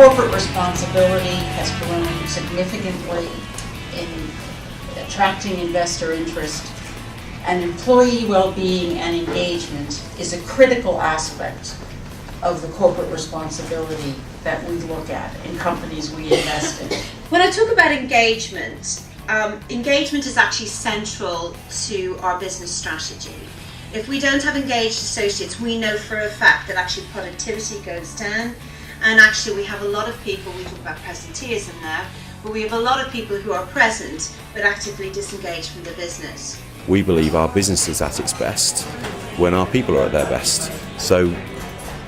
corporate responsibility has grown significantly in attracting investor interest, and employee well-being and engagement is a critical aspect of the corporate responsibility that we look at in companies we invest in. When I talk about engagement, engagement is actually central to our business strategy. If we don't have engaged associates, we know for a fact that actually productivity goes down, and actually we have a lot of people, we talk about presenteeism now, but we have a lot of people who are present but actively disengaged from the business. We believe our business is at its best when our people are at their best. So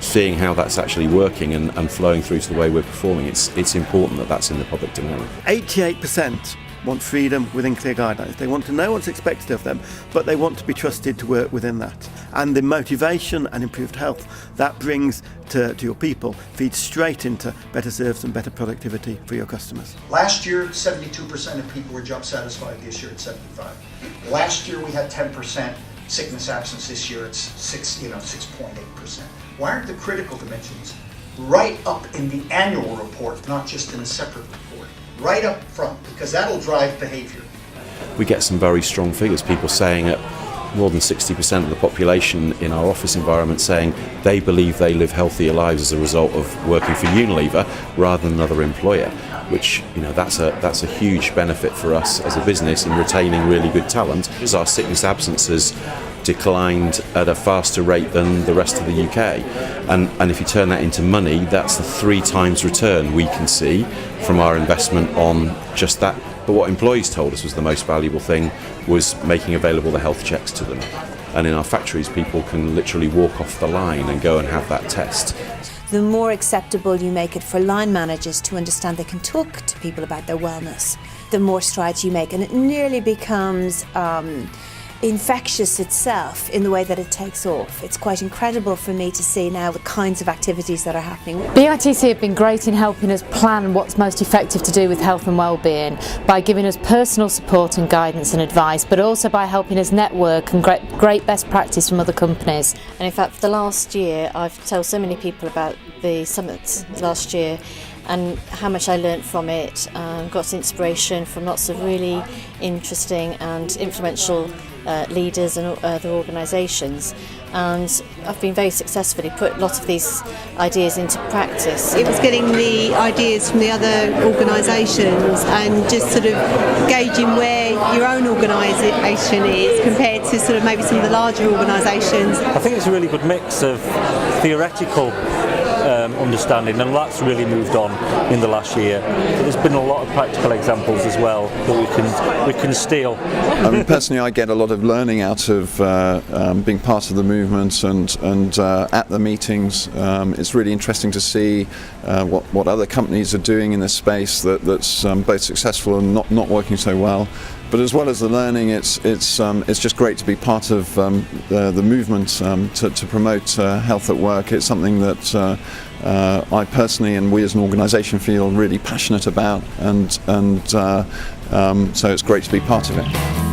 seeing how that's actually working and flowing through to the way we're performing, it's important that that's in the public domain. 88% want freedom within clear guidelines. They want to know what's expected of them, but they want to be trusted to work within that. And the motivation and improved health that brings to your people feeds straight into better service and better productivity for your customers. Last year, 72% of people were job satisfied. This year, it's 75%. Last year, we had 10% sickness absence. This year, it's 6.8%. Why aren't the critical dimensions right up in the annual report, not just in a separate report? Right up front, because that'll drive behavior. We get some very strong figures, people saying that more than 60% of the population in our office environment saying they believe they live healthier lives as a result of working for Unilever rather than another employer, which, that's a huge benefit for us as a business in retaining really good talent, as our sickness absences declined at a faster rate than the rest of the UK. And if you turn that into money, that's the 3 times return we can see from our investment on just that. But what employees told us was the most valuable thing was making available the health checks to them. And in our factories, people can literally walk off the line and go and have that test. The more acceptable you make it for line managers to understand they can talk to people about their wellness, the more strides you make. And it nearly becomes infectious itself in the way that it takes off. It's quite incredible for me to see now the kinds of activities that are happening. BITC have been great in helping us plan what's most effective to do with health and wellbeing by giving us personal support and guidance and advice, but also by helping us network and great best practice from other companies. And in fact, for the last year, I've told so many people about the summits last year and how much I learnt from it, got inspiration from lots of really interesting and influential leaders and other organisations, and I've been very successfully put lots of these ideas into practice. It was getting the ideas from the other organisations and just sort of gauging where your own organisation is compared to sort of maybe some of the larger organisations. I think it's a really good mix of theoretical understanding, and that's really moved on in the last year. There's been a lot of practical examples as well that we can steal. I mean, personally, I get a lot of learning out of being part of the movement and at the meetings. It's really interesting to see what other companies are doing in this space that's both successful and not working so well. But as well as the learning, it's just great to be part of the movement to promote health at work. It's something that I personally and we as an organisation feel really passionate about, and so it's great to be part of it.